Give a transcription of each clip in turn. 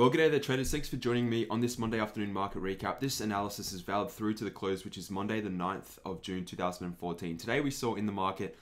Well, g'day there traders, thanks for joining me on this Monday afternoon market recap. This analysis is valid through to the close, which is Monday the 9th of June 2014. Today we saw in the market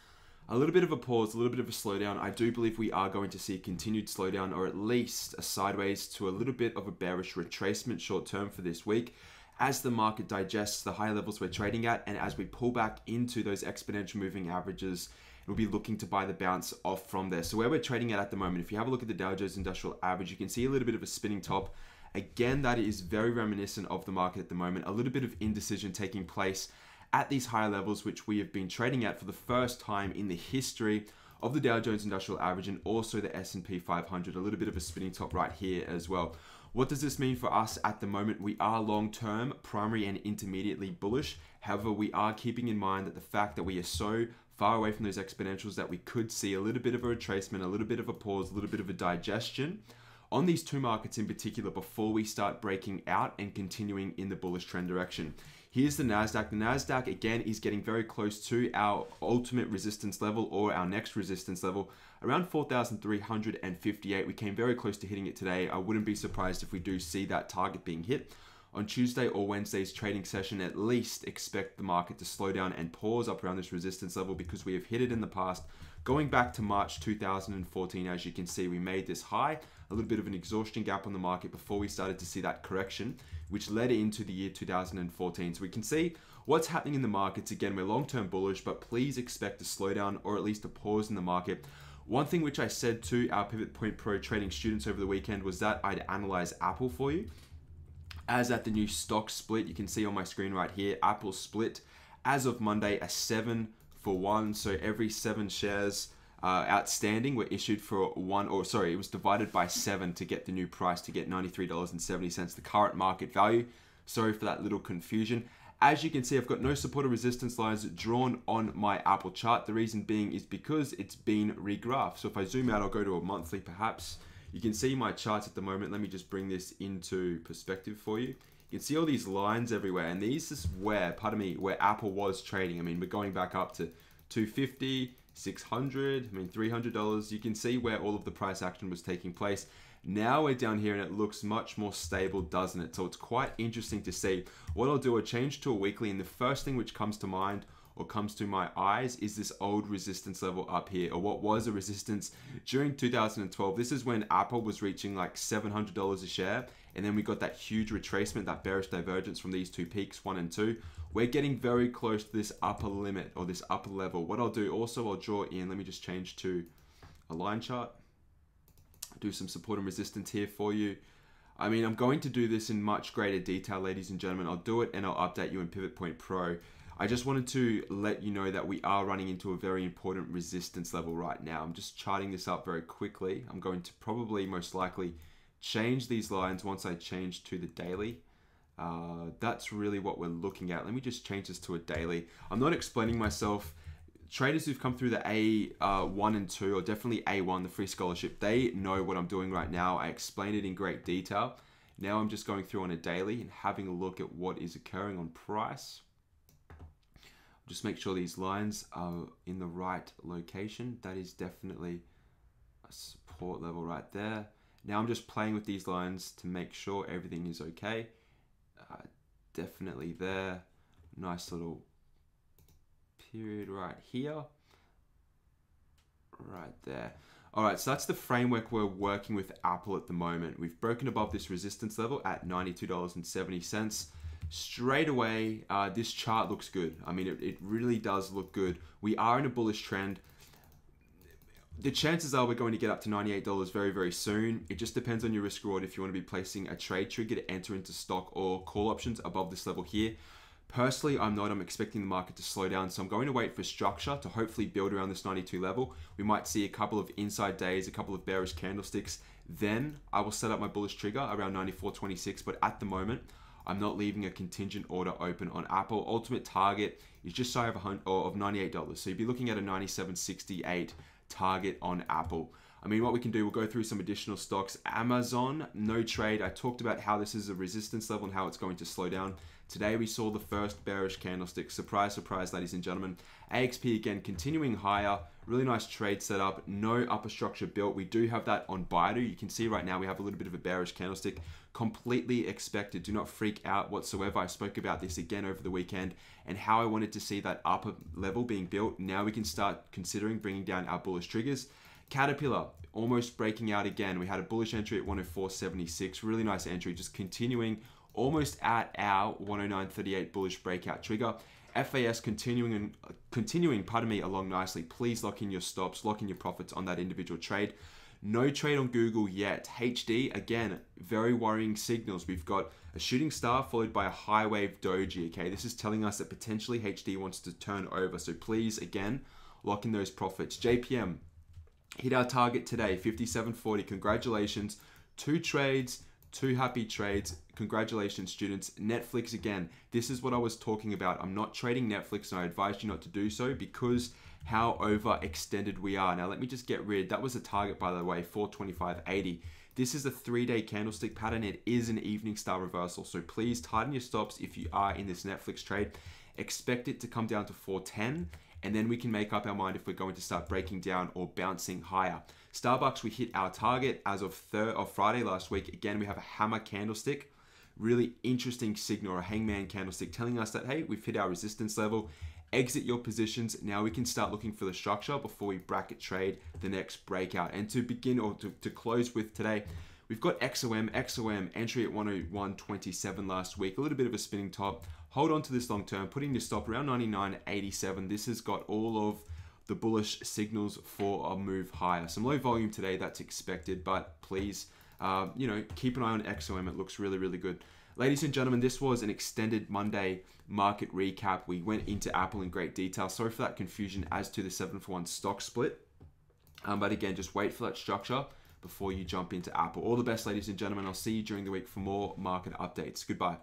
a little bit of a pause, a little bit of a slowdown. I do believe we are going to see a continued slowdown, or at least a sideways to a little bit of a bearish retracement short term for this week, as the market digests the high levels we're trading at, and as we pull back into those exponential moving averages, we'll be looking to buy the bounce off from there. So where we're trading at the moment, if you have a look at the Dow Jones Industrial Average, you can see a little bit of a spinning top. Again, that is very reminiscent of the market at the moment. A little bit of indecision taking place at these higher levels, which we have been trading at for the first time in the history of the Dow Jones Industrial Average and also the S&P 500. A little bit of a spinning top right here as well. What does this mean for us at the moment? We are long-term, primary and intermediately bullish. However, we are keeping in mind that the fact that we are so far away from those exponentials that we could see a little bit of a retracement, a little bit of a pause, a little bit of a digestion on these two markets in particular before we start breaking out and continuing in the bullish trend direction. Here's the NASDAQ. The NASDAQ, again, is getting very close to our ultimate resistance level, or our next resistance level, around 4,358. We came very close to hitting it today. I wouldn't be surprised if we do see that target being hit. On Tuesday or Wednesday's trading session, at least expect the market to slow down and pause up around this resistance level, because we have hit it in the past. Going back to March 2014, as you can see, we made this high, a little bit of an exhaustion gap on the market before we started to see that correction, which led into the year 2014. So we can see what's happening in the markets. Again, we're long-term bullish, but please expect a slowdown or at least a pause in the market. One thing which I said to our Pivot Point Pro trading students over the weekend was that I'd analyze Apple for you. As at the new stock split, you can see on my screen right here, Apple split as of Monday a 7-for-1. So every 7 shares outstanding were issued for one, or sorry, it was divided by 7 to get the new price, to get $93.70, the current market value. Sorry for that little confusion. As you can see, I've got no support or resistance lines drawn on my Apple chart. The reason being is because it's been regraphed. So if I zoom out, I'll go to a monthly perhaps. You can see my charts at the moment. Let me just bring this into perspective for you. You can see all these lines everywhere, and these is where, pardon me, where Apple was trading. I mean, we're going back up to $250, $600, I mean, $300. You can see where all of the price action was taking place. Now we're down here and it looks much more stable, doesn't it? So it's quite interesting to see. What I'll do, I'll change to a weekly, and the first thing which comes to mind or comes to my eyes is this old resistance level up here, or what was a resistance during 2012. This is when Apple was reaching like $700 a share, and then we got that huge retracement, that bearish divergence from these two peaks, 1 and 2. We're getting very close to this upper limit, or this upper level. What I'll do also, I'll draw in, let me just change to a line chart, do some support and resistance here for you. I mean, I'm going to do this in much greater detail, ladies and gentlemen. I'll do it and I'll update you in Pivot Point Pro. I just wanted to let you know that we are running into a very important resistance level right now. I'm just charting this up very quickly. I'm going to probably most likely change these lines once I change to the daily. That's really what we're looking at. Let me just change this to a daily. I'm not explaining myself. Traders who've come through the A1 and 2, or definitely A1, the free scholarship, they know what I'm doing right now. I explained it in great detail. Now I'm just going through on a daily and having a look at what is occurring on price. Just make sure these lines are in the right location. That is definitely a support level right there. Now I'm just playing with these lines to make sure everything is okay. Definitely there. Nice little period right here. Right there. All right, so that's the framework we're working with Apple at the moment. We've broken above this resistance level at $92.70. Straight away, this chart looks good. I mean, it really does look good. We are in a bullish trend. The chances are we're going to get up to $98 very, very soon. It just depends on your risk reward if you want to be placing a trade trigger to enter into stock or call options above this level here. Personally, I'm not. I'm expecting the market to slow down, so I'm going to wait for structure to hopefully build around this 92 level. We might see a couple of inside days, a couple of bearish candlesticks. Then I will set up my bullish trigger around 94.26, but at the moment, I'm not leaving a contingent order open on Apple. Ultimate target is just shy of $98. So you'd be looking at a 97.68 target on Apple. I mean, what we can do, we'll go through some additional stocks. Amazon, no trade. I talked about how this is a resistance level and how it's going to slow down. Today we saw the first bearish candlestick. Surprise, surprise, ladies and gentlemen. AXP again continuing higher. Really nice trade setup. No upper structure built. We do have that on Baidu. You can see right now we have a little bit of a bearish candlestick. Completely expected. Do not freak out whatsoever. I spoke about this again over the weekend and how I wanted to see that upper level being built. Now we can start considering bringing down our bullish triggers. Caterpillar almost breaking out again. We had a bullish entry at 104.76. Really nice entry. Just continuing almost at our 109.38 bullish breakout trigger. FAS continuing, along nicely. Please lock in your stops, lock in your profits on that individual trade. No trade on Google yet. HD, again, very worrying signals. We've got a shooting star followed by a high wave doji, okay? This is telling us that potentially HD wants to turn over. So please, again, lock in those profits. JPM, hit our target today, 57.40. Congratulations. 2 trades, 2 happy trades. Congratulations, students. Netflix, again, this is what I was talking about. I'm not trading Netflix, and I advise you not to do so because how overextended we are. Now, let me just get rid. That was a target, by the way, 425.80. This is a 3-day candlestick pattern. It is an evening star reversal. So please tighten your stops if you are in this Netflix trade. Expect it to come down to 410. And then we can make up our mind if we're going to start breaking down or bouncing higher. Starbucks, we hit our target as of Friday last week. Again, we have a hammer candlestick. Really interesting signal, or a hangman candlestick telling us that, hey, we've hit our resistance level. Exit your positions. Now we can start looking for the structure before we bracket trade the next breakout. And to begin, or to close with today, we've got XOM entry at 101.27 last week. A little bit of a spinning top. Hold on to this long term, putting your stop around 99.87. This has got all of the bullish signals for a move higher. Some low volume today, that's expected, but please, keep an eye on XOM. It looks really, really good. Ladies and gentlemen, this was an extended Monday market recap. We went into Apple in great detail. Sorry for that confusion as to the 7-for-1 stock split. But again, just wait for that structure before you jump into Apple. All the best, ladies and gentlemen. I'll see you during the week for more market updates. Goodbye.